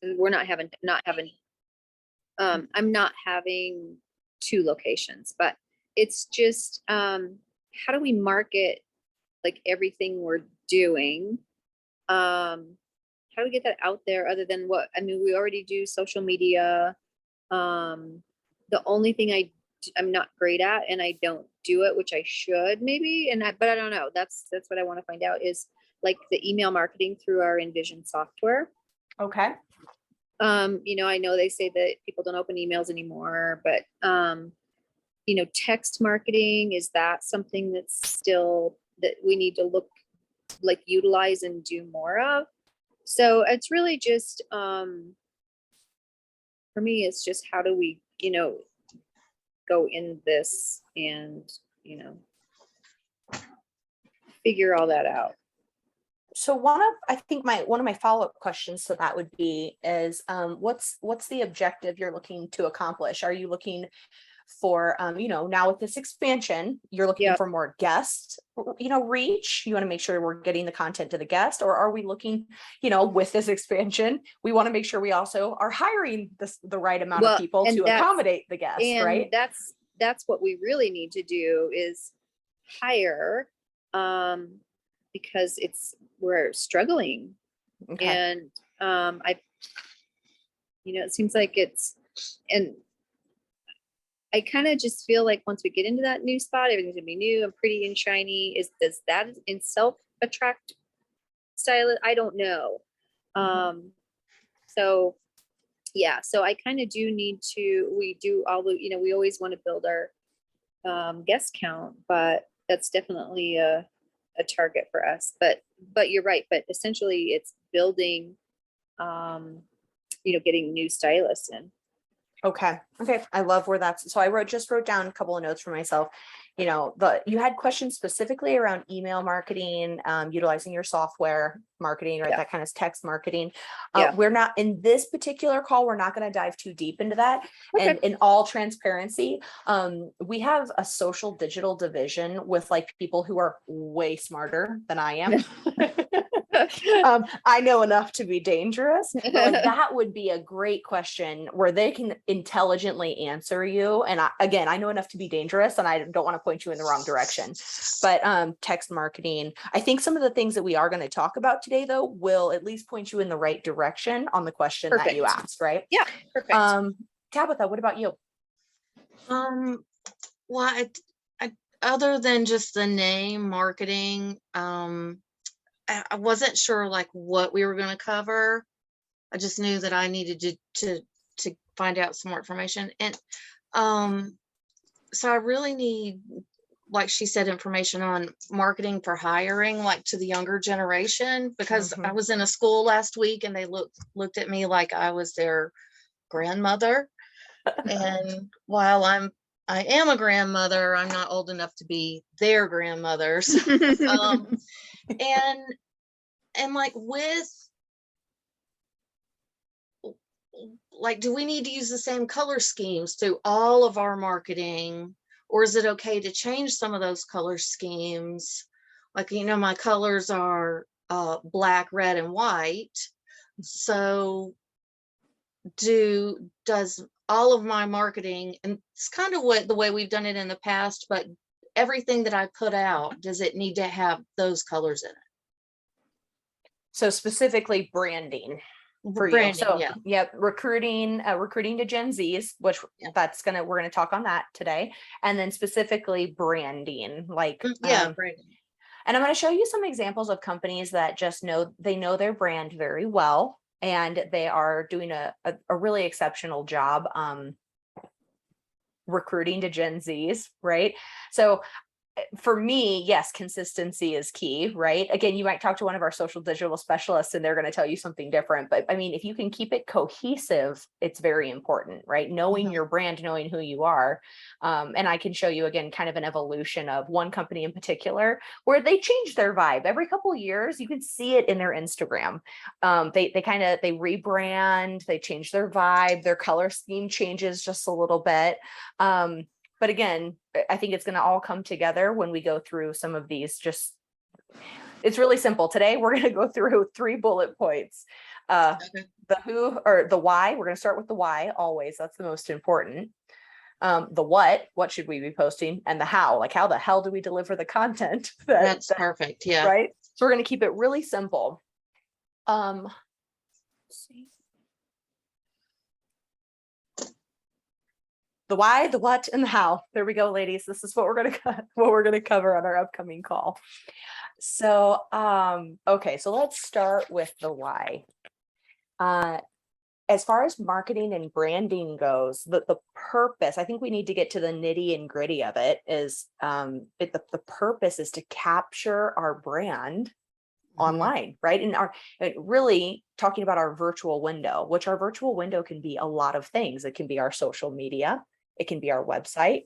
we're not having, I'm not having 2 locations, but it's just, how do we market like everything we're doing? How do we get that out there other than we already do social media. The only thing I'm not great at, and I don't do it, which I should maybe, but I don't know. That's what I want to find out, is like the email marketing through our Envision software. Okay. I know they say that people don't open emails anymore, but text marketing, is that something that's still that we need to utilize and do more of? So it's really just, for me, it's just how do we, go in this and, figure all that out. So one of my follow-up questions to that would be is, what's the objective you're looking to accomplish? Are you looking for, now with this expansion, you're looking for more guests, reach? You want to make sure we're getting the content to the guest, or are we looking, with this expansion, we want to make sure we also are hiring the right amount of people to accommodate the guests, right? That's what we really need to do, is hire, because we're struggling. Okay. And it seems like and I kind of just feel like once we get into that new spot, everything's gonna be new and pretty and shiny. Does that in self attract style? I don't know. So I kind of do need to, we always want to build our guest count, but that's definitely a target for us. But you're right. But essentially it's building, getting new stylists in. Okay. I love where that's, so I just wrote down a couple of notes for myself. You had questions specifically around email marketing, utilizing your software marketing, right? Yeah. That kind of text marketing. We're not in this particular call. We're not going to dive too deep into that. Okay. And in all transparency, we have a social digital division with like people who are way smarter than I am. I know enough to be dangerous, but like, that would be a great question where they can intelligently answer you. And I know enough to be dangerous, and I don't want to point you in the wrong direction. But text marketing, I think some of the things that we are going to talk about today, though, will at least point you in the right direction on the question that you asked, right? Yeah, perfect. Tabitha, what about you? Well, I other than just the name marketing, I wasn't sure like what we were going to cover. I just knew that I needed to find out some more information. And so I really need, like she said, information on marketing for hiring, like to the younger generation, because I was in a school last week and they looked at me like I was their grandmother. And while I am a grandmother, I'm not old enough to be their grandmothers. And like do we need to use the same color schemes through all of our marketing, or is it okay to change some of those color schemes? Like, my colors are black, red, and white. So does all of my marketing, and it's kind of the way we've done it in the past, but everything that I put out, does it need to have those colors in it? So specifically branding for you. So recruiting to Gen Zs, which we're gonna talk on that today, and then specifically branding, branding. And I'm going to show you some examples of companies that just know their brand very well, and they are doing a really exceptional job recruiting to Gen Zs, right? So for me, yes, consistency is key, right? Again, you might talk to one of our social digital specialists and they're going to tell you something different. But I mean, if you can keep it cohesive, it's very important, right? Knowing your brand, knowing who you are. And I can show you again, kind of an evolution of one company in particular where they change their vibe every couple of years. You can see it in their Instagram. They rebrand, they change their vibe, their color scheme changes just a little bit. But again, I think it's going to all come together when we go through some of these. It's really simple. Today, we're going to go through 3 bullet points. The who or the why, we're going to start with the why always. That's the most important. The what should we be posting, and the how, like how the hell do we deliver the content? That's perfect. Yeah. Right. So we're going to keep it really simple. Let's see. The why, the what, and the how. There we go, ladies. This is what we're going to cover on our upcoming call. So, okay, so let's start with the why. As far as marketing and branding goes, the purpose, I think we need to get to the nitty and gritty of it, is the purpose is to capture our brand online, right? And really talking about our virtual window, which our virtual window can be a lot of things. It can be our social media. It can be our website.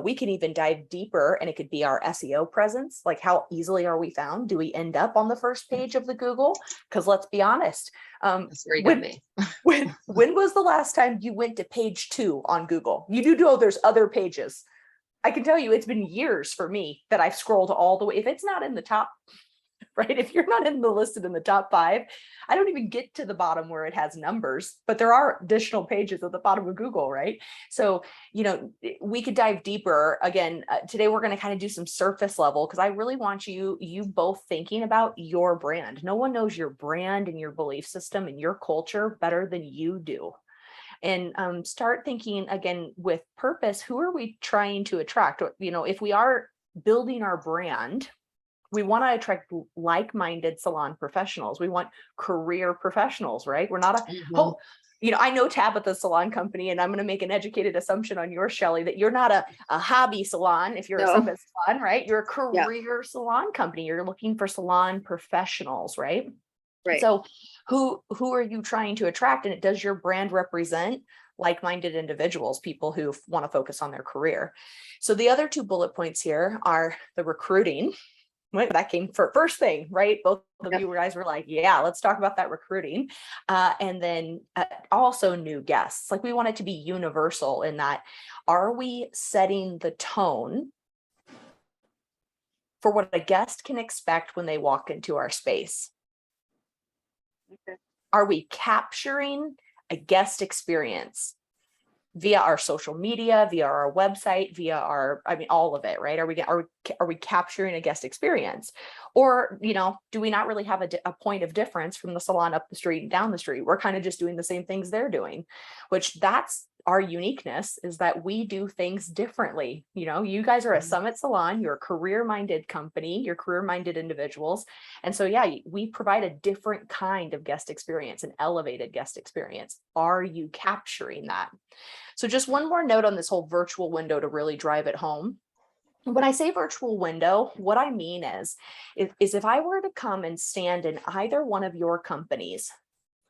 We can even dive deeper, and it could be our SEO presence. Like, how easily are we found? Do we end up on the first page of the Google? Because let's be honest. That's where you gotta be. When was the last time you went to page 2 on Google? You do know there's other pages. I can tell you it's been years for me that I've scrolled all the way. If it's not in the top, right? If you're not listed in the top 5, I don't even get to the bottom where it has numbers, but there are additional pages at the bottom of Google, right? So, we could dive deeper. Again, today we're going to kind of do some surface level, because I really want you both thinking about your brand. No one knows your brand and your belief system and your culture better than you do. And start thinking again with purpose. Who are we trying to attract? If we are building our brand, we want to attract like-minded salon professionals. We want career professionals, right? We're not I know Tabitha's salon company, and I'm going to make an educated assumption on yours, Shelley, that you're not a hobby salon. If you're a summit salon, right? You're a career salon company. You're looking for salon professionals, right? Right. So who are you trying to attract? And does your brand represent like-minded individuals, people who want to focus on their career? So the other 2 bullet points here are the recruiting. That came first thing, right? Both of you guys were like, yeah, let's talk about that recruiting. And then also new guests. Like, we want it to be universal in that, are we setting the tone for what a guest can expect when they walk into our space? Okay. Are we capturing a guest experience via our social media, via our website, via all of it, right? Are we capturing a guest experience? Or, do we not really have a point of difference from the salon up the street and down the street? We're kind of just doing the same things they're doing, which that's our uniqueness, is that we do things differently. You guys are a summit salon, you're a career-minded company, you're career-minded individuals. And so, we provide a different kind of guest experience, an elevated guest experience. Are you capturing that? So just one more note on this whole virtual window to really drive it home. When I say virtual window, what I mean is if I were to come and stand in either one of your companies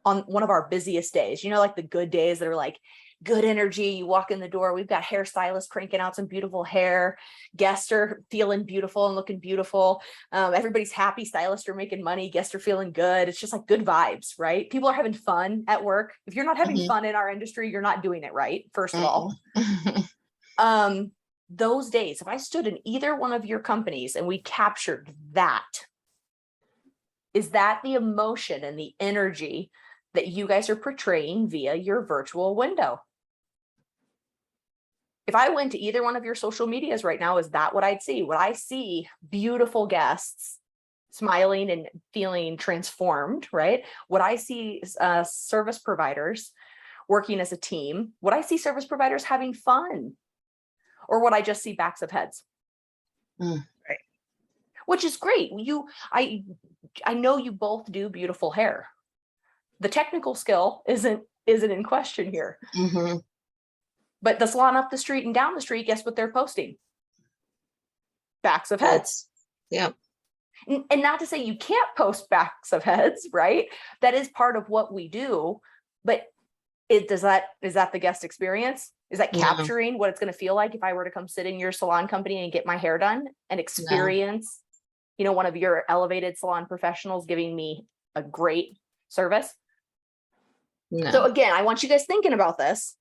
on one of our busiest days, like the good days that are like good energy, you walk in the door, we've got hairstylists cranking out some beautiful hair, guests are feeling beautiful and looking beautiful, everybody's happy, stylists are making money, guests are feeling good. It's just like good vibes, right? People are having fun at work. If you're not having fun in our industry, you're not doing it right, first of all. Those days, if I stood in either one of your companies and we captured that, is that the emotion and the energy that you guys are portraying via your virtual window? If I went to either one of your social medias right now, is that what I'd see? Would I see beautiful guests smiling and feeling transformed, right? Would I see service providers working as a team? Would I see service providers having fun? Or would I just see backs of heads? Right. Which is great. I know you both do beautiful hair. The technical skill isn't in question here. But the salon up the street and down the street, guess what they're posting? Backs of heads. Yeah. And not to say you can't post backs of heads, right? That is part of what we do. But is that the guest experience? Is that capturing what it's going to feel like if I were to come sit in your salon company and get my hair done and experience, one of your elevated salon professionals giving me a great service? No. So again, I want you guys thinking about this.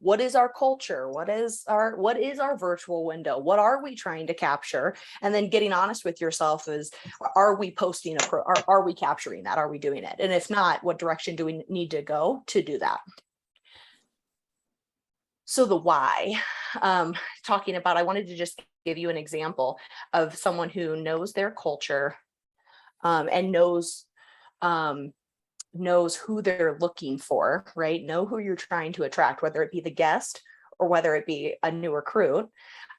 What is our culture? What is our virtual window? What are we trying to capture? And then getting honest with yourself is, are we posting are we capturing that? Are we doing it? And if not, what direction do we need to go to do that? So the why, talking about, I wanted to just give you an example of someone who knows their culture, and knows who they're looking for, right? Know who you're trying to attract, whether it be the guest or whether it be a new recruit,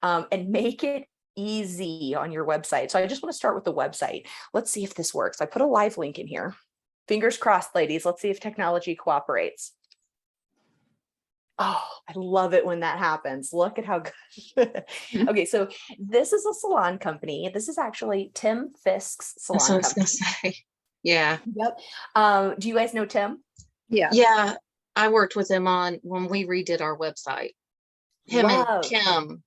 and make it easy on your website. So I just want to start with the website. Let's see if this works. I put a live link in here. Fingers crossed, ladies. Let's see if technology cooperates. Oh, I love it when that happens. Look at how good. Okay, so this is a salon company. This is actually Tim Fisk's salon That's what I was company. gonna say. Yeah. Yep. Do you guys know Tim? Yeah. Yeah. I worked with him on when we redid our website. Him and Love. Kim.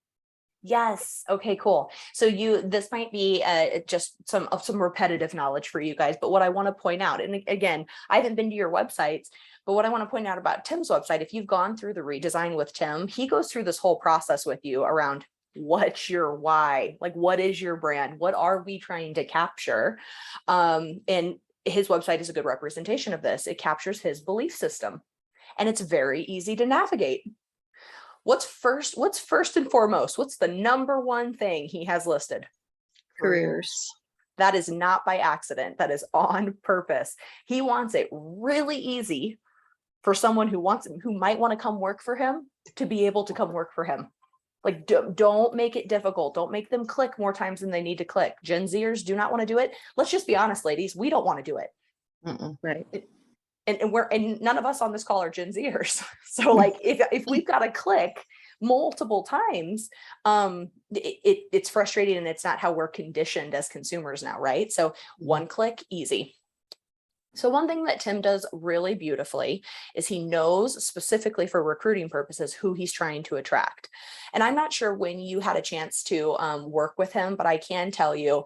Yes. Okay, cool. So this might be just some repetitive knowledge for you guys, but what I want to point out, and again, I haven't been to your websites, but what I want to point out about Tim's website, if you've gone through the redesign with Tim, he goes through this whole process with you around what's your why, like what is your brand? What are we trying to capture? And his website is a good representation of this. It captures his belief system, and it's very easy to navigate. What's first and foremost? What's the number one thing he has listed? Careers. That is not by accident. That is on purpose. He wants it really easy for someone who might want to come work for him to be able to come work for him. Like, don't make it difficult. Don't make them click more times than they need to click. Gen Zers do not want to do it. Let's just be honest, ladies. We don't want to do it. Right. And none of us on this call are Gen Zers. So like if we've got to click multiple times, it's frustrating, and it's not how we're conditioned as consumers now, right? So one click, easy. So one thing that Tim does really beautifully is he knows specifically for recruiting purposes who he's trying to attract. And I'm not sure when you had a chance to work with him, but I can tell you,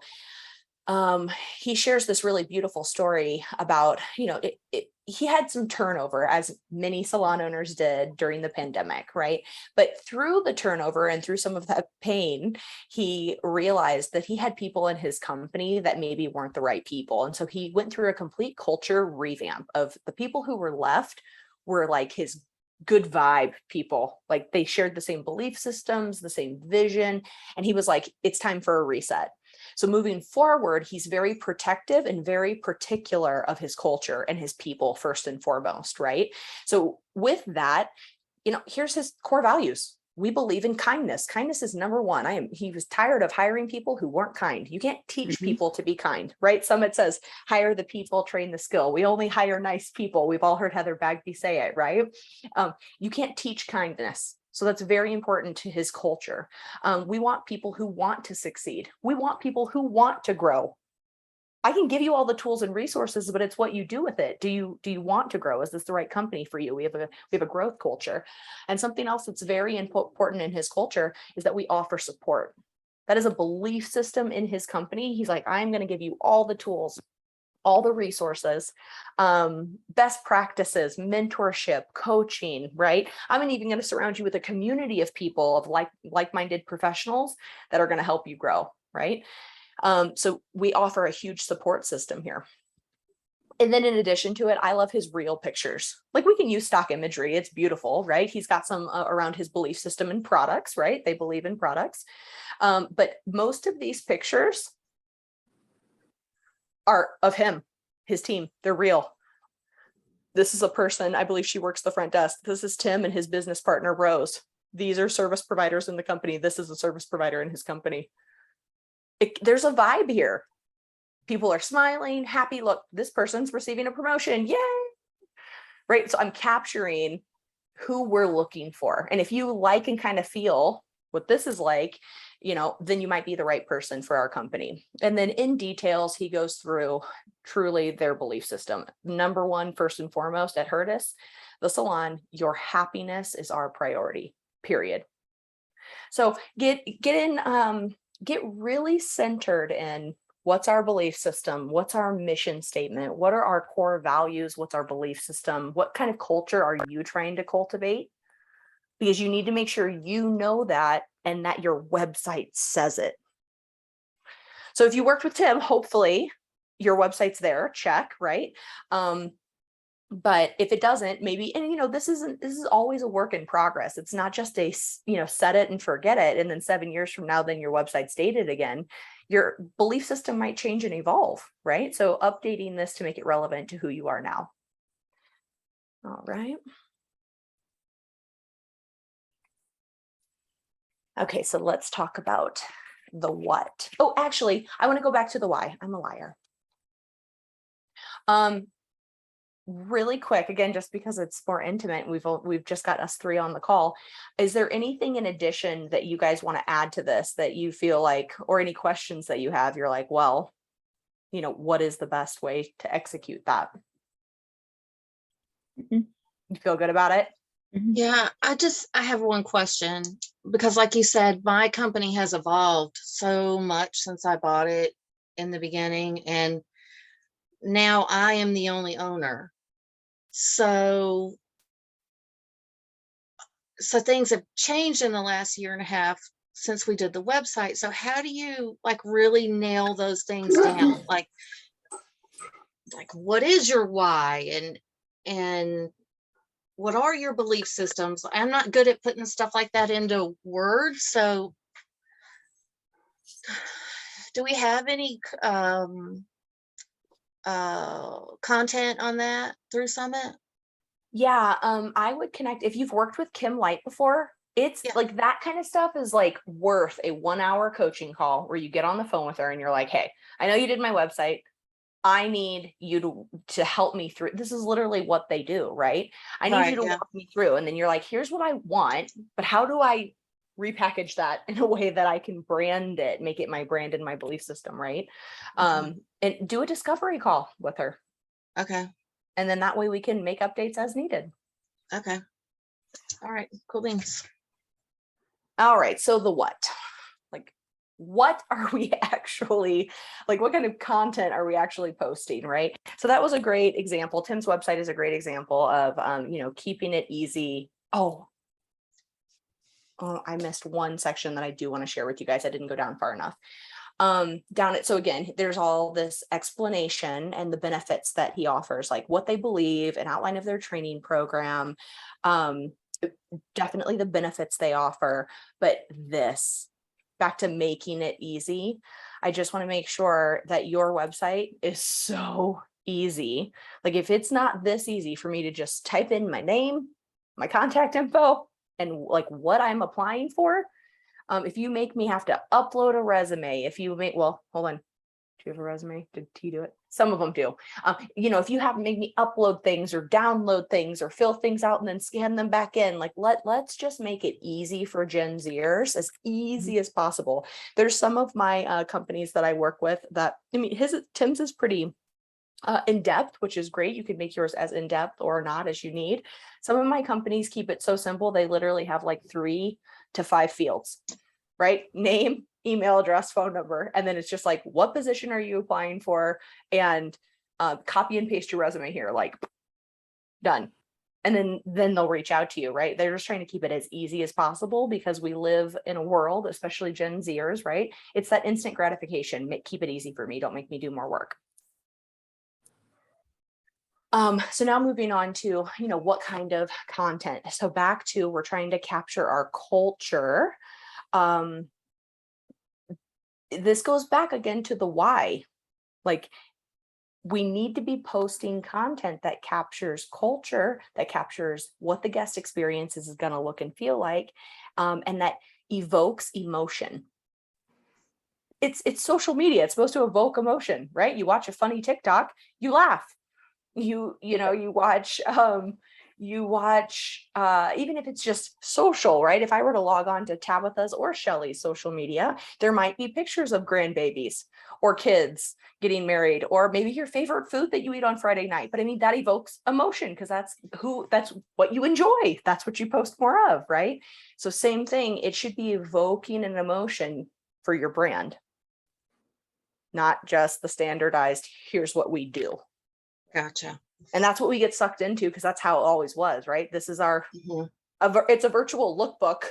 he shares this really beautiful story about, he had some turnover, as many salon owners did during the pandemic, right? But through the turnover and through some of that pain, he realized that he had people in his company that maybe weren't the right people. And so he went through a complete culture revamp of the people who were left were like his good vibe people. Like they shared the same belief systems, the same vision. And he was like, it's time for a reset. So moving forward, he's very protective and very particular of his culture and his people first and foremost, right? So with that, here's his core values. We believe in kindness. Kindness is number one. He was tired of hiring people who weren't kind. You can't teach people to be kind, right? Summit says, hire the people, train the skill. We only hire nice people. We've all heard Heather Bagby say it, right? You can't teach kindness. So that's very important to his culture. We want people who want to succeed. We want people who want to grow. I can give you all the tools and resources, but it's what you do with it. Do you want to grow? Is this the right company for you? We have a growth culture. And something else that's very important in his culture is that we offer support. That is a belief system in his company. He's like, I'm going to give you all the tools, all the resources, best practices, mentorship, coaching, right? I'm even going to surround you with a community of people, of like-minded professionals that are going to help you grow, right? So we offer a huge support system here. And then in addition to it, I love his real pictures. Like we can use stock imagery. It's beautiful, right? He's got some around his belief system and products, right? They believe in products. But most of these pictures are of him, his team. They're real. This is a person, I believe she works the front desk. This is Tim and his business partner, Rose. These are service providers in the company. This is a service provider in his company. There's a vibe here. People are smiling, happy. Look, this person's receiving a promotion. Yay. Right. So I'm capturing who we're looking for. And if you like and kind of feel what this is like, then you might be the right person for our company. And then in details, he goes through truly their belief system. Number one, first and foremost at Hurtis, the salon, your happiness is our priority, period. So get really centered in what's our belief system, what's our mission statement, what are our core values, what's our belief system, what kind of culture are you trying to cultivate? because you need to make sure you know that and that your website says it. So if you worked with Tim, hopefully your website's there, check, right? But if it doesn't, maybe, and this is always a work in progress. It's not just a, set it and forget it. And then 7 years from now, then your website's dated again. Your belief system might change and evolve, right? So updating this to make it relevant to who you are now. All right. Okay, so let's talk about the what. Oh, actually, I want to go back to the why. I'm a liar. Really quick, again, just because it's more intimate, we've just got us 3 on the call. Is there anything in addition that you guys want to add to this that you feel like, or any questions that you have, you're like, well, what is the best way to execute that? You feel good about it? Yeah, I have one question, because like you said, my company has evolved so much since I bought it in the beginning, and now I am the only owner. So things have changed in the last year and a half since we did the website. So how do you really nail those things down? Like what is your why, and what are your belief systems? I'm not good at putting stuff like that into words. So do we have any content on that through Summit? Yeah, I would connect, if you've worked with Kim Light before, it's like that kind of stuff is like worth a 1-hour coaching call where you get on the phone with her and you're like, hey, I know you did my website. I need you to help me through. This is literally what they do, right? I need you to walk me through. And then you're like, here's what I want, but how do I repackage that in a way that I can brand it, make it my brand and my belief system, right? And do a discovery call with her. Okay. And then that way we can make updates as needed. Okay. All right. Cool beans. All right. So the what? What are we actually, what kind of content are we actually posting, right? So that was a great example. Tim's website is a great example of, keeping it easy. Oh, I missed one section that I do want to share with you guys. I didn't go down far enough. So again, there's all this explanation and the benefits that he offers, like what they believe, an outline of their training program, definitely the benefits they offer, but back to making it easy. I just want to make sure that your website is so easy. Like if it's not this easy for me to just type in my name, my contact info, and what I'm applying for, if you make me have to upload a resume, if you make, hold on. Do you have a resume? Did he do it? Some of them do. If you have to make me upload things or download things or fill things out and then scan them back in, let's just make it easy for Gen Zers, as easy as possible. There's some of my companies that I work with that, Tim's is pretty in depth, which is great. You can make yours as in depth or not as you need. Some of my companies keep it so simple. They literally have 3 to 5 fields, right? Name, email address, phone number. And then it's just what position are you applying for? And copy and paste your resume here, done. And then they'll reach out to you, right? They're just trying to keep it as easy as possible because we live in a world, especially Gen Zers, right? It's that instant gratification. Keep it easy for me. Don't make me do more work. So now moving on to, what kind of content. So back to, we're trying to capture our culture. This goes back again to the why. We need to be posting content that captures culture, that captures what the guest experience is going to look and feel like, and that evokes emotion. It's social media. It's supposed to evoke emotion, right? You watch a funny TikTok, you laugh. You watch, even if it's just social, right? If I were to log on to Tabitha's or Shelly's social media, there might be pictures of grandbabies or kids getting married, or maybe your favorite food that you eat on Friday night. But that evokes emotion because that's what you enjoy. That's what you post more of, right? So same thing, it should be evoking an emotion for your brand, not just the standardized, here's what we do. Gotcha. And that's what we get sucked into because that's how it always was, right? This is our it's a virtual lookbook,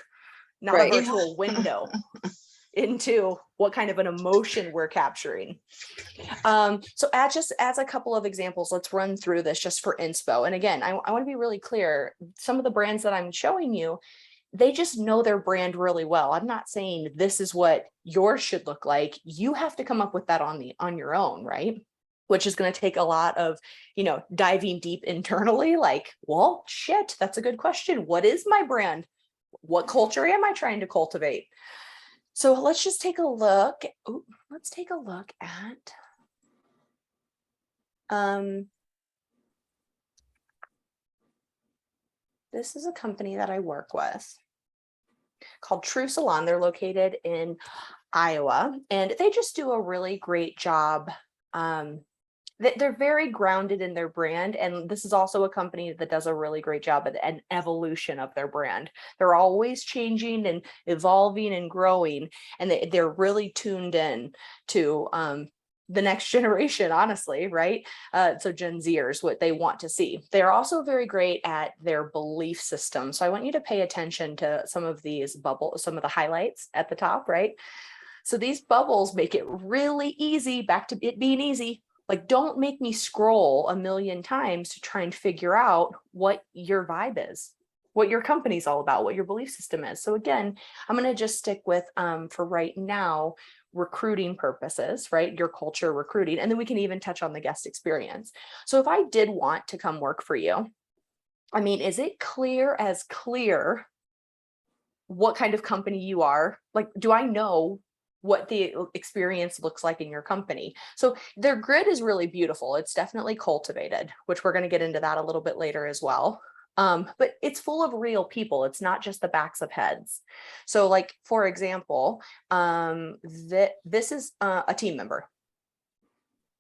not Right. a virtual window into what kind of an emotion we're capturing. So as a couple of examples, let's run through this just for inspo. And again, I want to be really clear. Some of the brands that I'm showing you, they just know their brand really well. I'm not saying this is what yours should look like. You have to come up with that on your own, right? Which is going to take a lot of, diving deep internally, like, well, shit, that's a good question. What is my brand? What culture am I trying to cultivate? So let's just take a look. Let's take a look at this is a company that I work with called True Salon. They're located in Iowa, and they just do a really great job. They're very grounded in their brand. And this is also a company that does a really great job at an evolution of their brand. They're always changing and evolving and growing. And they're really tuned in to the next generation, honestly, right? So Gen Zers, what they want to see. They're also very great at their belief system. So I want you to pay attention to some of these bubbles, some of the highlights at the top, right? So these bubbles make it really easy, back to it being easy. Like, don't make me scroll a million times to try and figure out what your vibe is, what your company's all about, what your belief system is. So again, I'm going to just stick with, for right now, recruiting purposes, right? Your culture, recruiting, and then we can even touch on the guest experience. So if I did want to come work for you, I mean, is it clear as clear what kind of company you are? Like, do I know what the experience looks like in your company? So their grid is really beautiful. It's definitely cultivated, which we're going to get into that a little bit later as well. But it's full of real people. It's not just the backs of heads. So like, for example, this is a team member,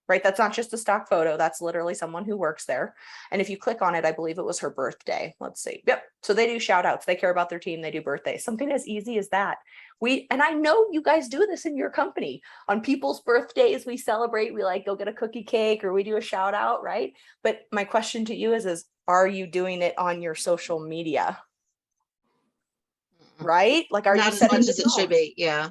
right? That's not just a stock photo. That's literally someone who works there. And if you click on it, I believe it was her birthday. Let's see. Yep. So they do shout outs. They care about their team. They do birthdays. Something as easy as that. And I know you guys do this in your company. On people's birthdays, we celebrate, we like go get a cookie cake or we do a shout out, right? But my question to you is are you doing it on your social media? Right? Like, are you Not as setting much the as it should tone? be. Yeah.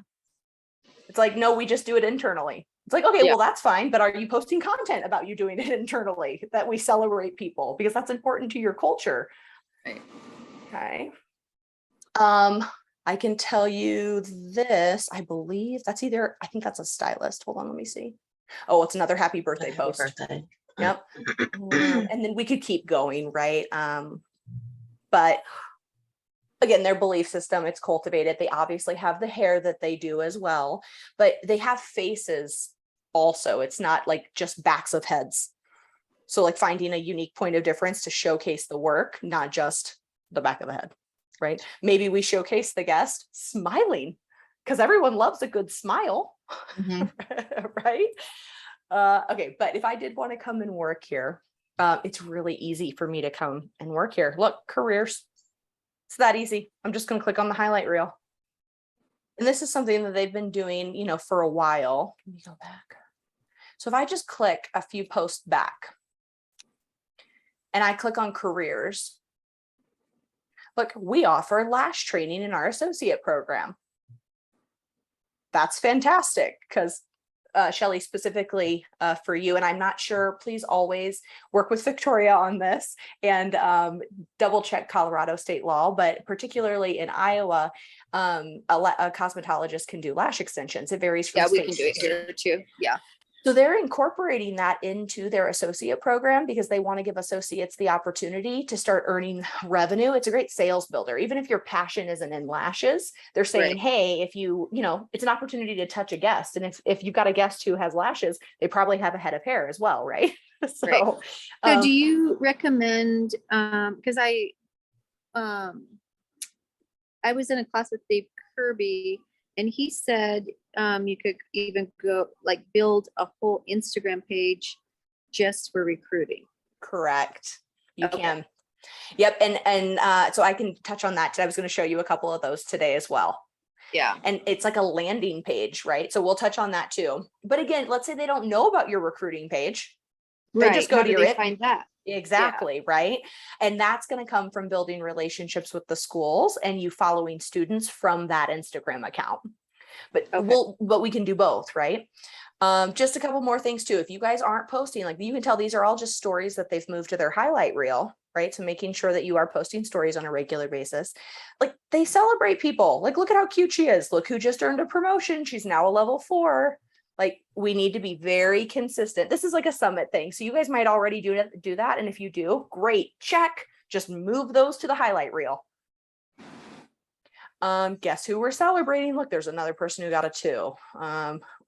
It's like, no, we just do it internally. It's like, okay, Yeah. well, that's fine. But are you posting content about you doing it internally that we celebrate people? Because that's important to your culture. Right. Okay. I can tell you this. I believe I think that's a stylist. Hold on, let me see. Oh, it's another happy birthday Happy post. birthday. Yep. And then we could keep going, right? But again, their belief system, it's cultivated. They obviously have the hair that they do as well, but they have faces also. It's not like just backs of heads. So like finding a unique point of difference to showcase the work, not just the back of the head, right? Maybe we showcase the guest smiling because everyone loves a good smile, right? Okay, but if I did want to come and work here, it's really easy for me to come and work here. Look, careers. It's that easy. I'm just going to click on the highlight reel. And this is something that they've been doing, for a while. Let me go back. So if I just click a few posts back and I click on careers, look, we offer lash training in our associate program. That's fantastic because Shelly, specifically for you, and I'm not sure, please always work with Victoria on this and double check Colorado state law, but particularly in Iowa, a cosmetologist can do lash extensions. It varies from We state can do it here too. Yeah. So they're incorporating that into their associate program because they want to give associates the opportunity to start earning revenue. It's a great sales builder. Even if your passion isn't in lashes, they're saying, Right. hey, if it's an opportunity to touch a guest. And if you've got a guest who has lashes, they probably have a head of hair as well, right? So do you recommend, because I was in a class with Dave Kirby and he said you could even go build a whole Instagram page just for recruiting. Correct. You can. Yep. And so I can touch on that. I was going to show you a couple of those today as well. Yeah. And it's like a landing page, right? So we'll touch on that too. But again, let's say they don't know about your recruiting page. They Right. just go How to do your they find that? Exactly, right? And that's going to come from building relationships with the schools and you following students from that Instagram account. But Okay. we can do both, right? Just a couple more things too. If you guys aren't posting, like you can tell these are all just stories that they've moved to their highlight reel, right? So making sure that you are posting stories on a regular basis. Like they celebrate people. Like, look at how cute she is. Look who just earned a promotion. She's now a level 4. Like we need to be very consistent. This is like a summit thing. So you guys might already do that. And if you do, great, check. Just move those to the highlight reel. Guess who we're celebrating? Look, there's another person who got a 2.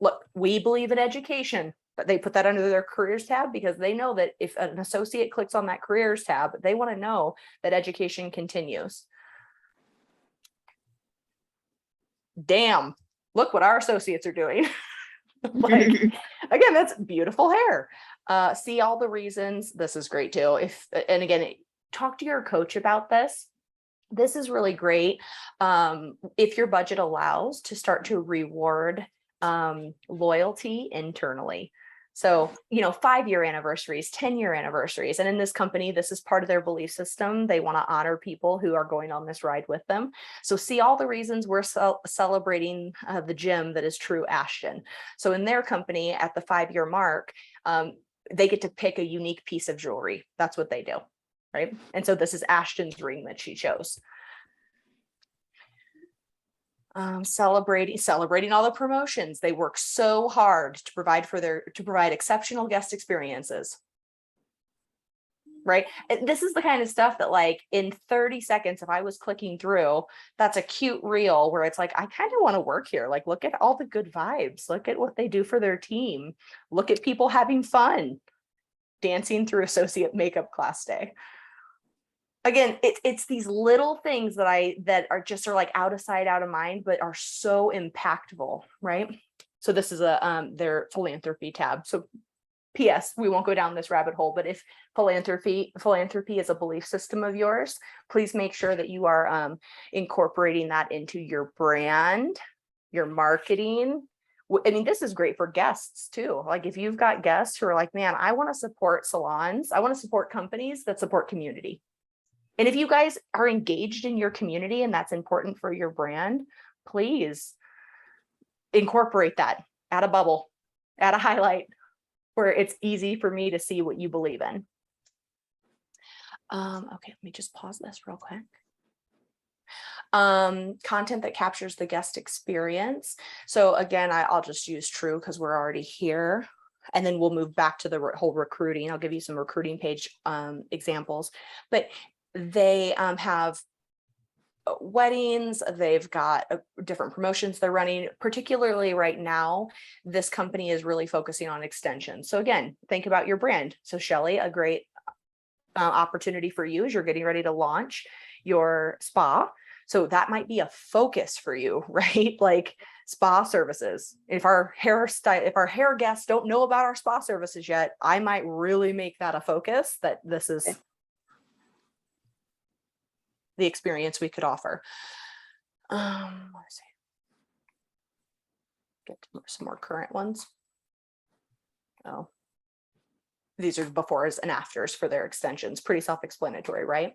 Look, we believe in education, but they put that under their careers tab because they know that if an associate clicks on that careers tab, they want to know that education continues. Damn, look what our associates are doing. Like, again, that's beautiful hair. See all the reasons. This is great too. And again, talk to your coach about this. This is really great. If your budget allows to start to reward loyalty internally. So, 5-year anniversaries, 10-year anniversaries. And in this company, this is part of their belief system. They want to honor people who are going on this ride with them. So see all the reasons we're celebrating the gym that is True Ashton. So in their company at the 5-year mark, they get to pick a unique piece of jewelry. That's what they do. Right. And so this is Ashton's ring that she chose. Celebrating all the promotions. They work so hard to provide exceptional guest experiences. Right. And this is the kind of stuff that like in 30 seconds, if I was clicking through, that's a cute reel where it's like, I kind of want to work here. Like, look at all the good vibes. Look at what they do for their team. Look at people having fun, dancing through associate makeup class day. Again, it's these little things that are like out of sight, out of mind, but are so impactful, right? So this is their philanthropy tab. So P.S. we won't go down this rabbit hole, but if philanthropy is a belief system of yours, please make sure that you are incorporating that into your brand, your marketing. I mean, this is great for guests too. Like if you've got guests who are like, man, I want to support salons. I want to support companies that support community. And if you guys are engaged in your community and that's important for your brand, please incorporate that, add a bubble, add a highlight where it's easy for me to see what you believe in. Okay, let me just pause this real quick. Content that captures the guest experience. So again, I'll just use True because we're already here. And then we'll move back to the whole recruiting. I'll give you some recruiting page examples. But they have weddings, they've got different promotions they're running. Particularly right now, this company is really focusing on extensions. So again, think about your brand. So Shelly, a great opportunity for you as you're getting ready to launch your spa. So that might be a focus for you, right? Like spa services. If our hair guests don't know about our spa services yet, I might really make that a focus, that this is the experience we could offer. Let's see. Get to some more current ones. Oh, these are befores and afters for their extensions. Pretty self-explanatory, right?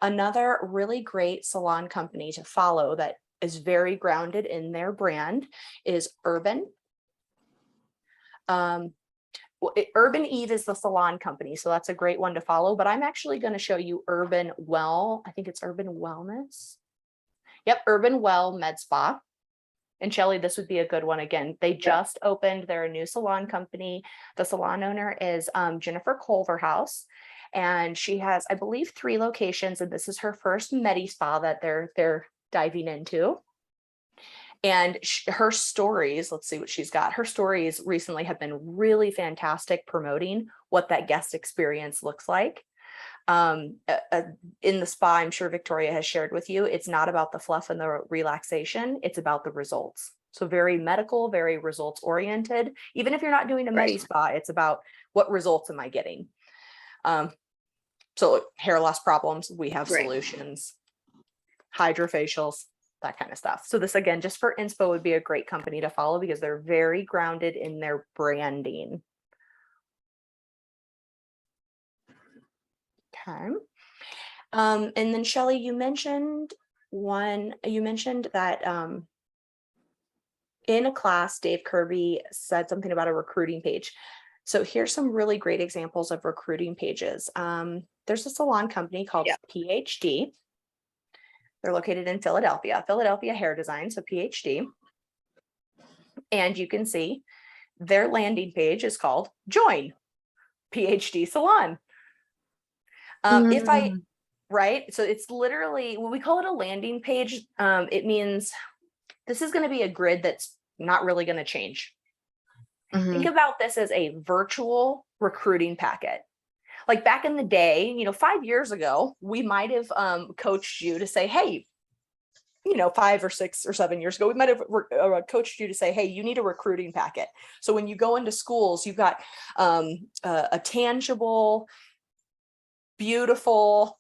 Another really great salon company to follow that is very grounded in their brand is Urban. Urban Eve is the salon company, so that's a great one to follow, but I'm actually going to show you Urban Well. I think it's Urban Wellness. Yep, Urban Well Med Spa. And Shelly, this would be a good one. Again, they just opened their new salon company. The salon owner is Jennifer Culverhouse, and she has, I believe, 3 locations, and this is her first Medi Spa that they're diving into. And her stories, let's see what she's got. Her stories recently have been really fantastic promoting what that guest experience looks like. In the spa, I'm sure Victoria has shared with you, it's not about the fluff and the relaxation, it's about the results. So very medical, very results oriented. Even if you're not doing a Medi Spa, it's about what results am I getting? So hair loss problems, we have solutions. Hydrofacials, that kind of stuff. So this, again, just for inspo, would be a great company to follow because they're very grounded in their branding. Okay. And then Shelley, you mentioned that in a class, Dave Kirby said something about a recruiting page. So here's some really great examples of recruiting pages. There's a salon company called PhD. They're located in Philadelphia Hair Design, so PhD. And you can see their landing page is called Join PhD Salon. Right? So it's literally, when we call it a landing page, it means this is going to be a grid that's not really going to change. Think about this as a virtual recruiting packet. Like back in the day, 5 years ago, we might have coached you to say, hey, 5 or 6 or 7 years ago, we might have coached you to say, hey, you need a recruiting packet. So when you go into schools, you've got a tangible, beautiful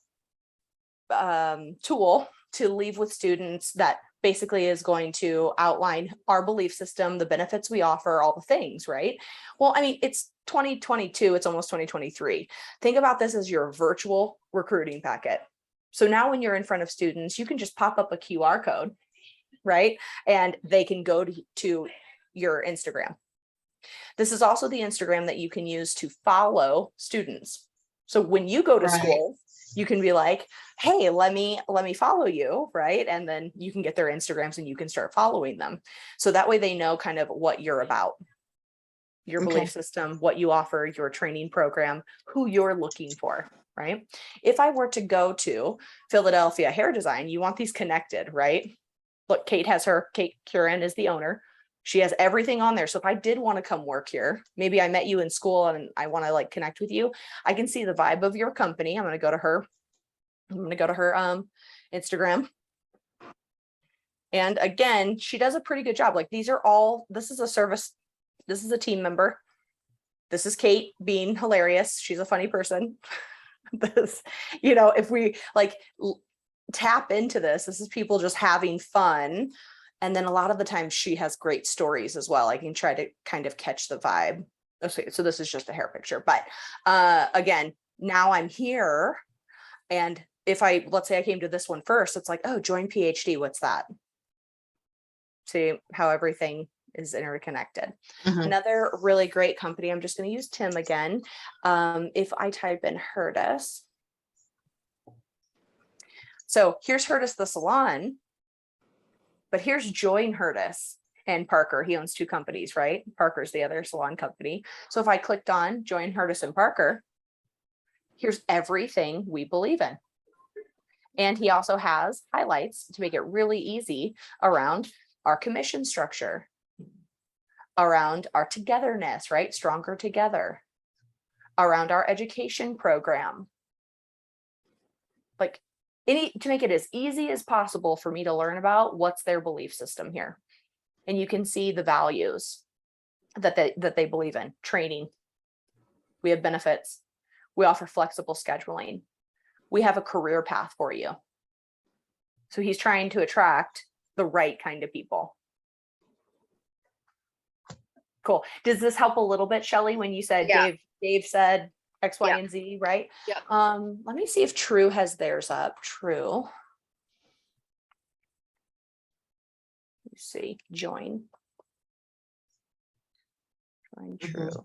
tool to leave with students that basically is going to outline our belief system, the benefits we offer, all the things, right? Well, I mean, it's 2022, it's almost 2023. Think about this as your virtual recruiting packet. So now when you're in front of students, you can just pop up a QR code, right? And they can go to your Instagram. This is also the Instagram that you can use to follow students. So when you go to school, you can be like, hey, let me follow you, right? And then you can get their Instagrams and you can start following them. So that way they know kind of what you're about, your belief system, what you offer, your training program, who you're looking for, right? If I were to go to Philadelphia Hair Design, you want these connected, right? Look, Kate Curran is the owner. She has everything on there. So if I did want to come work here, maybe I met you in school and I want to like connect with you, I can see the vibe of your company. I'm going to go to her Instagram. And again, she does a pretty good job. Like this is a service. This is a team member. This is Kate being hilarious. She's a funny person. If we like tap into this is people just having fun. And then a lot of the time she has great stories as well. I can try to kind of catch the vibe. Okay, so this is just a hair picture, but again, now I'm here. And let's say I came to this one first, it's like, oh, join PhD. What's that? See how everything is interconnected. Another really great company, I'm just going to use Tim again. If I type in Herdis. So here's Herdis the salon, but here's Join Herdis and Parker. He owns 2 companies, right? Parker's the other salon company. So if I clicked on Join Herdis and Parker, here's everything we believe in. And he also has highlights to make it really easy around our commission structure, around our togetherness, right? Stronger together, around our education program. Like to make it as easy as possible for me to learn about what's their belief system here. And you can see the values that they believe in. Training. We have benefits. We offer flexible scheduling. We have a career path for you. So he's trying to attract the right kind of people. Cool. Does this help a little bit, Shelley, when you said Dave said X, Y, and Z, right? Yeah. Let me see if True has theirs up. True. Let's see. Join True.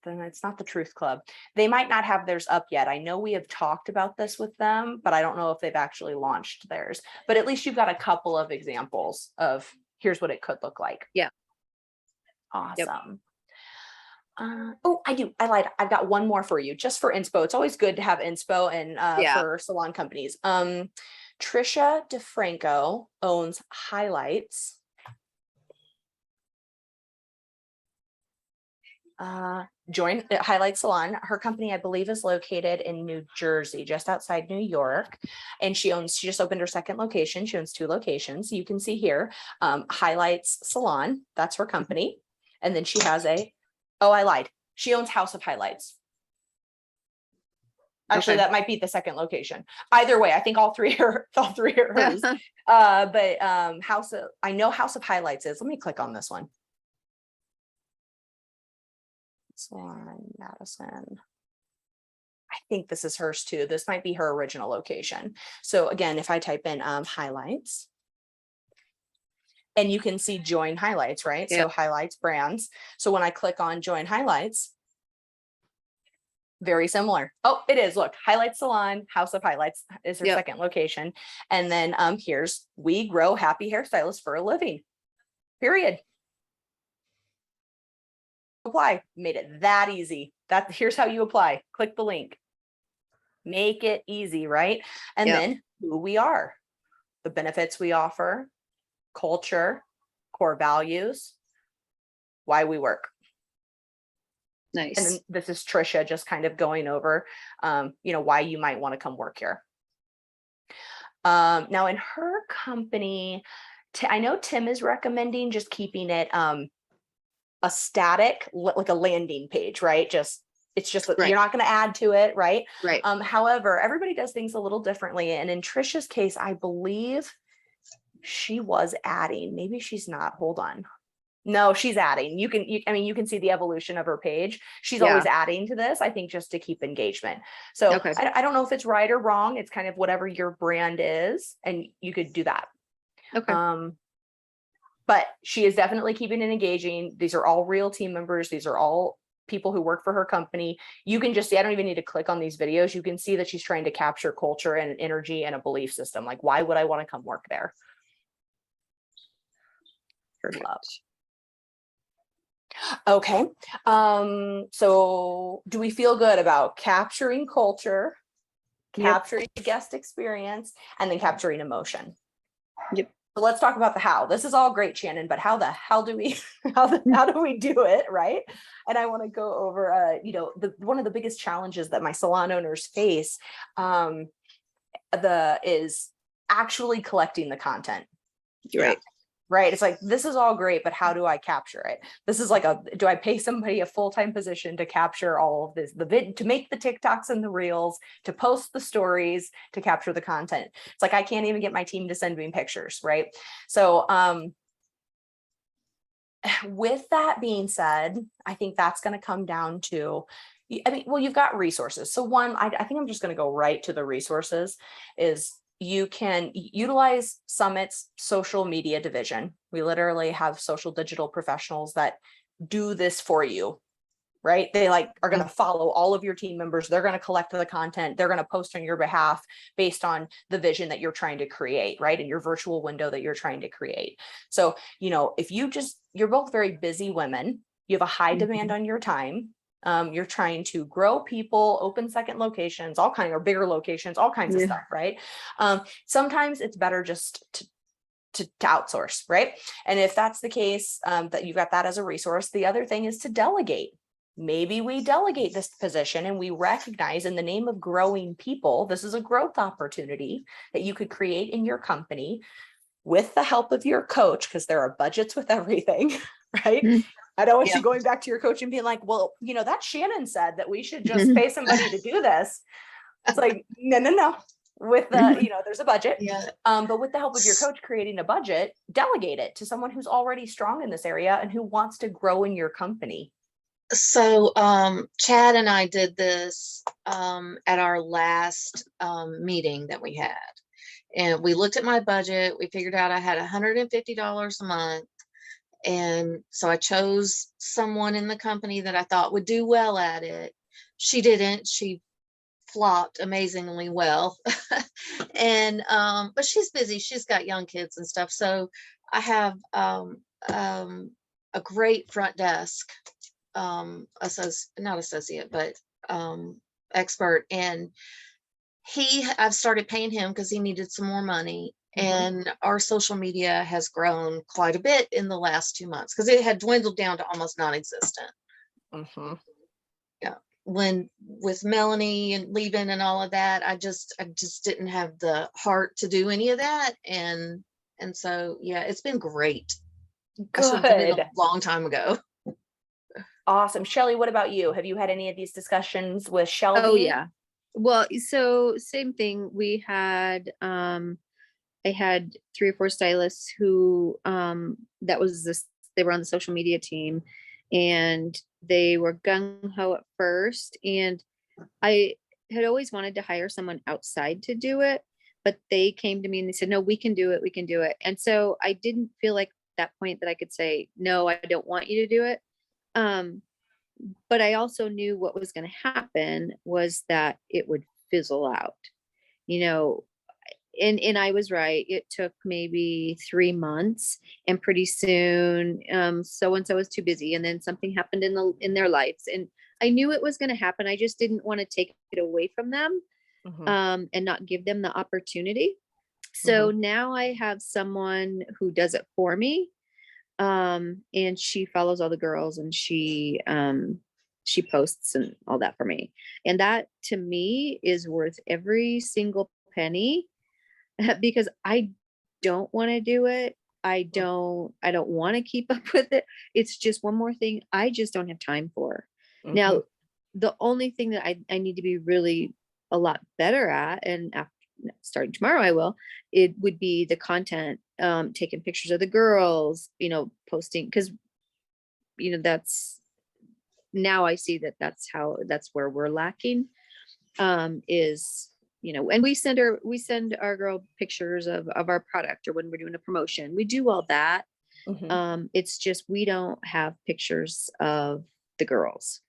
Then it's not the Truth Club. They might not have theirs up yet. I know we have talked about this with them, but I don't know if they've actually launched theirs. But at least you've got a couple of examples of here's what it could look like. Yeah. Awesome. Oh, I do. I lied. I've got one more for you, just for inspo. It's always good to have inspo and for salon companies. Trisha DeFranco owns Highlights. Join Highlight Salon. Her company, I believe, is located in New Jersey, just outside New York. And she just opened her 2nd location. She owns 2 locations. You can see here, Highlights Salon. That's her company. And then she has I lied. She owns House of Highlights. Actually, that might be the 2nd location. Either way, I think all three are hers. But I know House of Highlights is. Let me click on this one. Salon, Madison. think this is hers too. This might be her original location. So again, if I type in highlights, and you can see join highlights, right? Yep. So highlights brands. So when I click on join highlights, very similar. Oh, it is. Look, Highlights Salon, House of Highlights is her Yep. second location. And then here's We Grow Happy Hairstylists for a Living. Period. Apply. Made it that easy. Here's how you apply. Click the link. Make it easy, right? And Yep. then who we are, the benefits we offer, culture, core values, why we work. Nice. And then this is Trisha just kind of going over, why you might want to come work here. Now in her company, I know Tim is recommending just keeping it a static, like a landing page, right? It's just Right. You're not going to add to it, right? Right. However, everybody does things a little differently. And in Trisha's case, I believe she was adding. Maybe she's not. Hold on. No, she's adding. You can see the evolution of her page. She's always adding to this, I think, just to keep engagement. So Okay. I don't know if it's right or wrong. It's kind of whatever your brand is, and you could do that. Okay. But she is definitely keeping it engaging. These are all real team members. These are all people who work for her company. You can just see, I don't even need to click on these videos. You can see that she's trying to capture culture and energy and a belief system. Like, why would I want to come work there? Perfect. Okay. So do we feel good about capturing culture, capturing the guest experience, and then capturing emotion? Yep. So let's talk about the how. This is all great, Shannon, but how the hell do we how do we do it, right? And I want to go over one of the biggest challenges that my salon owners face is actually collecting the content. Right. Right. It's like, this is all great, but how do I capture it? This is like do I pay somebody a full-time position to capture all of this, to make the TikToks and the reels, to post the stories, to capture the content? It's like, I can't even get my team to send me pictures. Right. So, with that being said, I think that's going to come down to, you've got resources. So one, I think I'm just going to go right to the resources is, you can utilize Summit's social media division. We literally have social digital professionals that do this for you, right? They are going to follow all of your team members. They're going to collect the content. They're going to post on your behalf based on the vision that you're trying to create, right? In your virtual window that you're trying to create. So, if you're both very busy women, you have a high demand on your time. You're trying to grow people, open second locations, or bigger locations, all kinds of stuff, right? Sometimes it's better just to outsource, right? And if that's the case, that you've got that as a resource, the other thing is to delegate. Maybe we delegate this position and we recognize, in the name of growing people, this is a growth opportunity that you could create in your company with the help of your coach, because there are budgets with everything, right? I don't want you going back to your coach and being like, well, that Shannon said that we should just pay somebody to do this. It's like, no. With the, there's a budget. But with the help of your coach creating a budget, delegate it to someone who's already strong in this area and who wants to grow in your company. So Chad and I did this at our last meeting that we had. And we looked at my budget. We figured out I had $150 a month. And so I chose someone in the company that I thought would do well at it. She didn't. She flopped amazingly well. And but she's busy. She's got young kids and stuff. So I have a great front desk not associate, but expert. And I've started paying him because he needed some more money. And our social media has grown quite a bit in the last 2 months because it had dwindled down to almost non-existent. Yeah. When with Melanie and leaving and all of that, I just didn't have the heart to do any of that. And so, yeah, it's been great. I should have done it a long time ago. Awesome. Shelly, what about you? Have you had any of these discussions with Shelby? Oh, yeah. Well, so same thing. We had, I had 3 or 4 stylists who, they were on the social media team, and they were gung ho at first. And I had always wanted to hire someone outside to do it, but they came to me and they said, no, we can do it. We can do it. And so I didn't feel like that point that I could say, no, I don't want you to do it. But I also knew what was going to happen was that it would fizzle out, you know, and I was right. It took maybe 3 months, and pretty soon, so and so was too busy, and then something happened in their lives, and I knew it was going to happen. I just didn't want to take it away from them, and not give them the opportunity. So now I have someone who does it for me, and she follows all the girls, and she posts and all that for me, and that to me is worth every single penny. Because I don't want to do it. I don't want to keep up with it. It's just one more thing I just don't have time for. Now, the only thing that I need to be really a lot better at, and after starting tomorrow, it would be the content, taking pictures of the girls, posting, because, that's, now I see that that's where we're lacking, is, and we send our girl pictures of our product, or when we're doing a promotion, we do all that. It's just, we don't have pictures of the girls.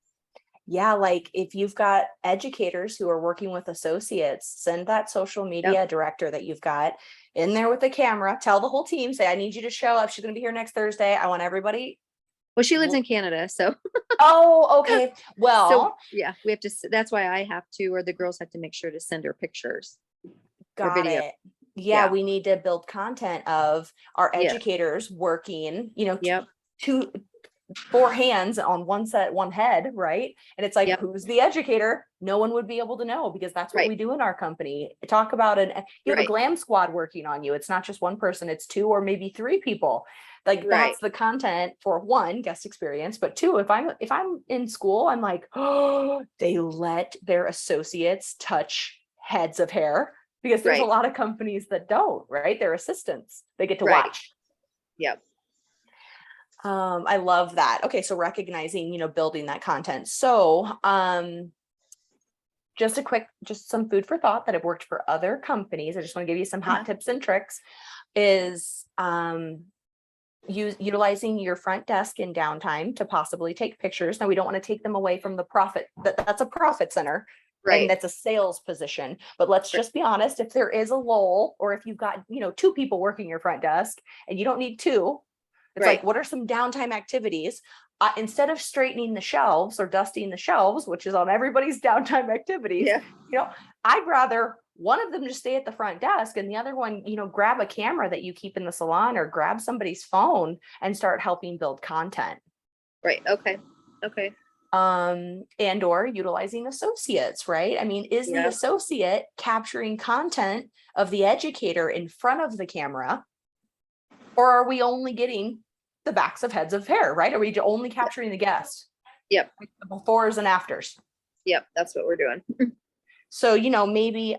Yeah. Like if you've got educators who are working with associates, send that social media director that you've got in there with the camera, tell the whole team, say, I need you to show up. She's going to be here next Thursday. I want everybody. Well, she lives in Canada, so. Oh, okay. Well, so, yeah, we have to, that's why I have to, or the girls have to make sure to send her pictures. Got it. Yeah, we need to build content of our educators working, four hands on one head, right? And it's like, who's the educator? No one would be able to know, because that's what we do in our company. Talk about you have a glam squad working on you. It's not just one person, it's 2 or maybe 3 people. Like that's the content for 1, guest experience. But 2, if I'm in school, I'm like, oh, they let their associates touch heads of hair, because there's a lot of companies that don't, right? Their assistants, they get to watch. Yep. I love that. Okay. So recognizing, building that content. So, just some food for thought that have worked for other companies. I just want to give you some hot tips and tricks is, utilizing your front desk in downtime to possibly take pictures. Now, we don't want to take them away from the profit. That's a profit center. And that's a sales position. But let's just be honest, if there is a lull, or if you've got, 2 people working your front desk and you don't need 2, it's like, what are some downtime activities? Instead of straightening the shelves or dusting the shelves, which is on everybody's downtime activities, I'd rather one of them just stay at the front desk, and the other one, grab a camera that you keep in the salon, or grab somebody's phone and start helping build content. Right. Okay. And or utilizing associates, right? I mean, is the associate capturing content of the educator in front of the camera, or are we only getting the backs of heads of hair, right? Are we only capturing the guest? Yep. The befores and afters. Yep. That's what we're doing. So, maybe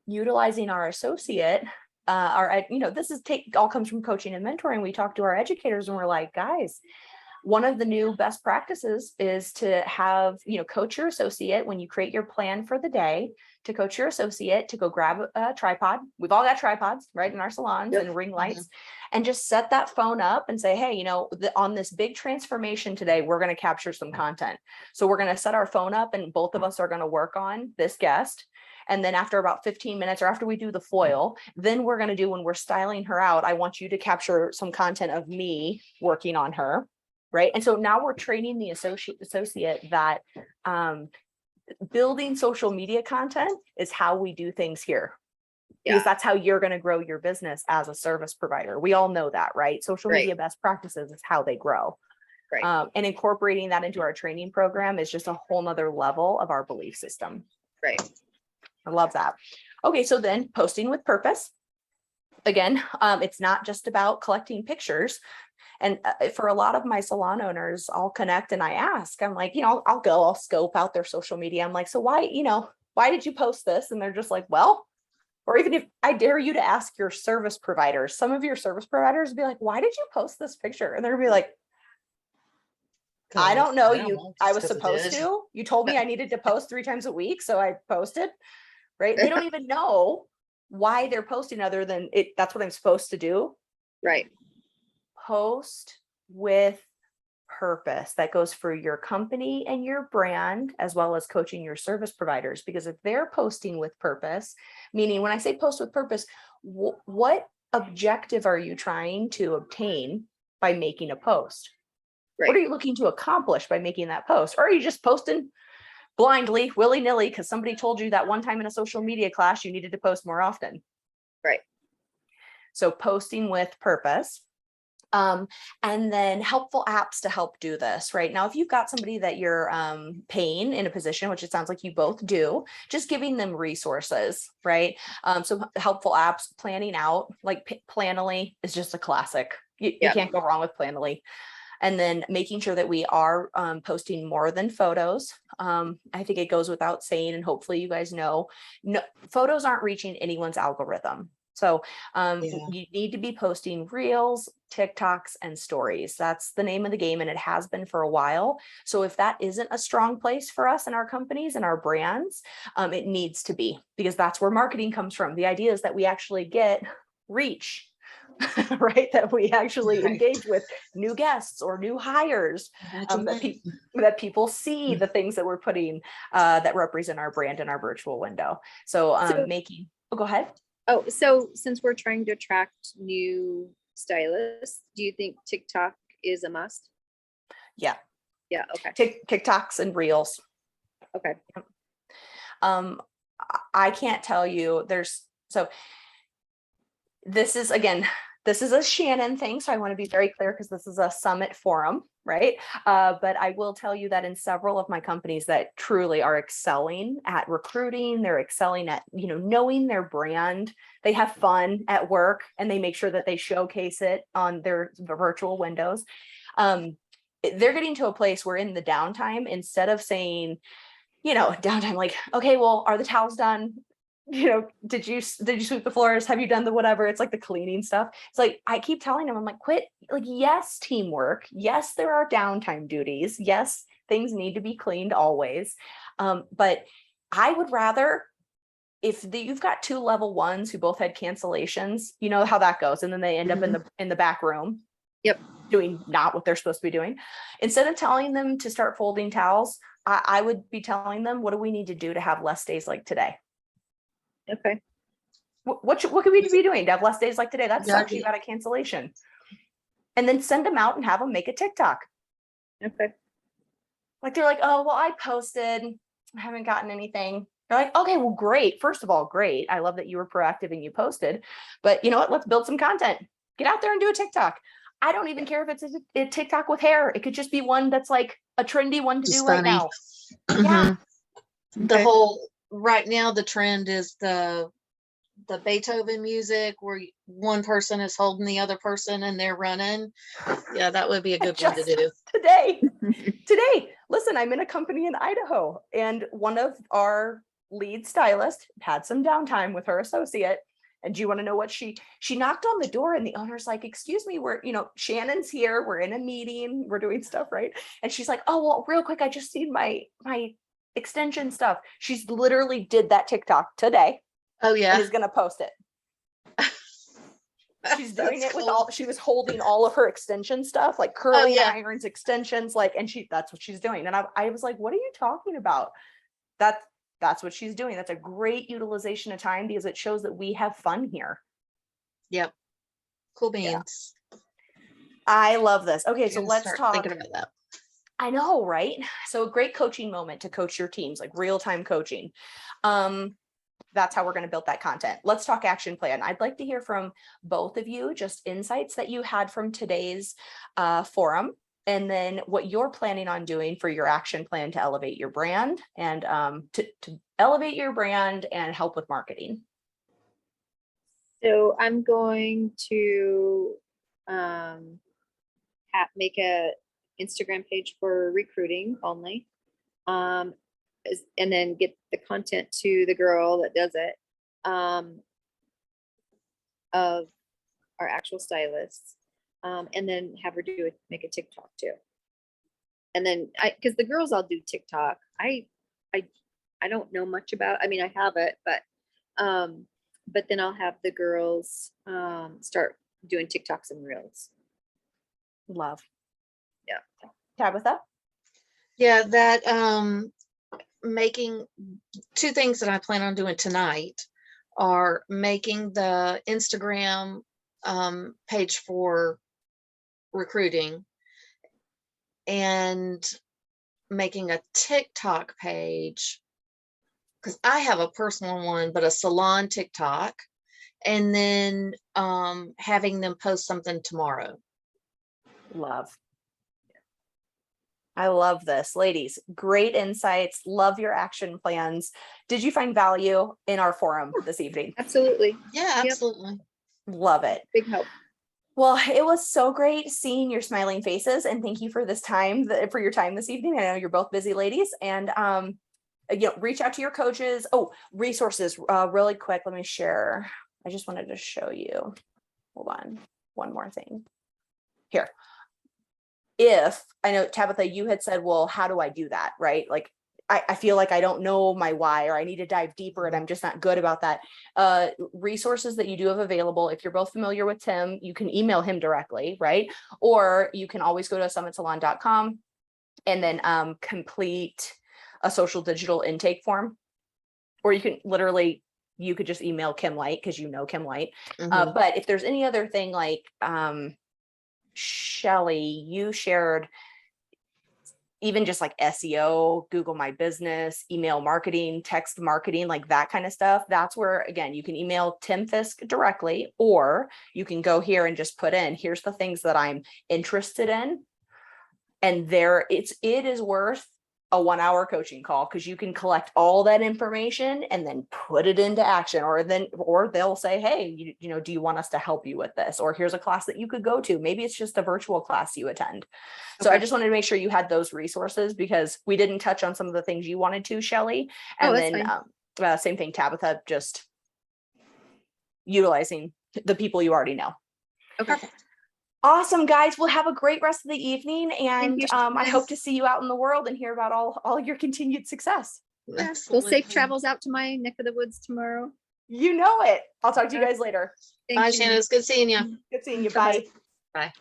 utilizing our associate, this all comes from coaching and mentoring. We talk to our educators and we're like, guys, one of the new best practices is to have, coach your associate when you create your plan for the day, to coach your associate to go grab a tripod. We've all got tripods, right, in our salons and ring lights, and just set that phone up and say, hey, on this big transformation today, we're going to capture some content. So we're going to set our phone up and both of us are going to work on this guest. And then after about 15 minutes, or after we do the foil, then we're going to do, when we're styling her out, I want you to capture some content of me working on her. Right. And so now we're training the associate that building social media content is how we do things here. Because that's how you're going to grow your business as a service provider. We all know that, right? Social media best practices is how they grow. Right. And incorporating that into our training program is just a whole nother level of our belief system. Right. I love that. Okay. So then posting with purpose. Again, it's not just about collecting pictures. And for a lot of my salon owners, I'll connect and I ask, I'm like, I'll scope out their social media. I'm like, so why did you post this? And they're just like, well, or even if I dare you to ask your service providers, some of your service providers would be like, why did you post this picture? And they're gonna be like, I don't know. I don't know, I just was 'cause it supposed did. to. You told me I needed to post 3 times a week, so I posted, right? They don't even know why they're posting other than it. That's what I'm supposed to do. Right. Post with purpose. That goes for your company and your brand, as well as coaching your service providers. Because if they're posting with purpose, meaning when I say post with purpose, what objective are you trying to obtain by making a post? What are Right. you looking to accomplish by making that post? Or are you just posting blindly, willy-nilly, because somebody told you that one time in a social media class you needed to post more often? Right. So posting with purpose. And then helpful apps to help do this, right? Now, if you've got somebody that you're paying in a position, which it sounds like you both do, just giving them resources, right? So helpful apps, planning out, like Planoly is just a classic. You Yep. can't go wrong with Planoly. And then making sure that we are posting more than photos. I think it goes without saying, and hopefully you guys know, no, photos aren't reaching anyone's algorithm. So Yeah. you need to be posting reels, TikToks, and stories. That's the name of the game, and it has been for a while. So if that isn't a strong place for us and our companies and our brands, it needs to be, because that's where marketing comes from. The idea is that we actually get reach, right? That we actually Right. engage with new guests or new hires, Imagine that people see the things that we're putting that represent our brand in our virtual window. So go ahead. Oh, so since we're trying to attract new stylists, do you think TikTok is a must? Yeah. Yeah. Okay. TikToks and reels. Okay. I can't tell you this is a Shannon thing. So I want to be very clear, because this is a summit forum, right? But I will tell you that in several of my companies that truly are excelling at recruiting, they're excelling at, knowing their brand. They have fun at work, and they make sure that they showcase it on their virtual windows. They're getting to a place where in the downtime, instead of saying, downtime, like, okay, well, are the towels done? Did you sweep the floors? Have you done the whatever? It's like the cleaning stuff. It's like, I keep telling them, I'm like, quit. Like, yes, teamwork. Yes, there are downtime duties. Yes, things need to be cleaned always. But I would rather, if you've got 2 level 1s who both had cancellations, you know how that goes. And then they end up in the back room. Yep. Doing not what they're supposed to be doing. Instead of telling them to start folding towels, I would be telling them, what do we need to do to have less days like today? Okay. What could we be doing to have less days like today? That sucks. Exactly. You got a cancellation. And then send them out and have them make a TikTok. Okay. Like, they're like, oh, well, I posted, I haven't gotten anything. They're like, okay, well, great. First of all, great. I love that you were proactive and you posted, but you know what? Let's build some content. Get out there and do a TikTok. I don't even care if it's a TikTok with hair. It could just be one that's like a trendy one to Just do right funny. now. Yeah. The Okay. whole right now, the trend is the Beethoven music where one person is holding the other person and they're running. Yeah, that would be a good one to do. Today, listen, I'm in a company in Idaho, and one of our lead stylists had some downtime with her associate. And do you want to know what she knocked on the door, and the owner's like, excuse me, we're, Shannon's here. We're in a meeting. We're doing stuff, right? And she's like, oh, well, real quick, I just need my extension stuff. She's literally did that TikTok today. Oh yeah. And is going to post it. She's doing it with she was holding all of her extension stuff, like curling irons, extensions, and that's what she's doing. And I was like, what are you talking about? That's what she's doing. That's a great utilization of time, because it shows that we have fun here. Yep. Cool beans. Yeah. I love this. Okay. So let's talk. Thinking about that. I know, right? So a great coaching moment to coach your teams, like real-time coaching. That's how we're going to build that content. Let's talk action plan. I'd like to hear from both of you, just insights that you had from today's forum, and then what you're planning on doing for your action plan to elevate your brand and to elevate your brand and help with marketing. So I'm going to make a Instagram page for recruiting only. And then get the content to the girl that does it, of our actual stylists, and then have her make a TikTok too. And then because the girls all do TikTok. I don't know much about, I mean, I have it, but then I'll have the girls start doing TikToks and reels. Love. Yeah. Tabitha? Yeah, that making two things that I plan on doing tonight are making the Instagram page for recruiting and making a TikTok page, because I have a personal one, but a salon TikTok, and then having them post something tomorrow. Love. I love this. Ladies, great insights. Love your action plans. Did you find value in our forum this evening? Absolutely. Yeah, Yep. absolutely. Love it. Big help. Well, it was so great seeing your smiling faces, and thank you for this time, for your time this evening. I know you're both busy ladies, and reach out to your coaches. Oh, resources, really quick. Let me share. I just wanted to show you. Hold on, one more thing here. If I know, Tabitha, you had said, well, how do I do that? Right? Like, I feel like I don't know my why, or I need to dive deeper and I'm just not good about that. Resources that you do have available. If you're both familiar with Tim, you can email him directly, right? Or you can always go to summitsalon.com and then complete a social digital intake form. Or you can literally, you could just email Kim Light, because you know Kim Light. But if there's any other thing like Shelly, you shared even just like SEO, Google My Business, email marketing, text marketing, like that kind of stuff. That's where, again, you can email Tim Fisk directly, or you can go here and just put in, here's the things that I'm interested in. And there it is worth a 1-hour coaching call, because you can collect all that information and then put it into action, or they'll say, hey, you know, do you want us to help you with this? Or here's a class that you could go to. Maybe it's just a virtual class you attend. So I just wanted to make sure you had those resources, because we didn't touch on some of the things you wanted to, Shelly. And then same thing, Tabitha, just utilizing the people you already know. Okay. Perfect. Awesome, guys. We'll have a great rest of the evening, and you, I hope to see you out in the world and hear about all your continued success. Well, Absolutely. safe travels out to my neck of the woods tomorrow. You know it. I'll talk to you guys later. Thank Bye, you. Shannon. It's good seeing you. Good seeing you. Bye-bye. Bye. Bye.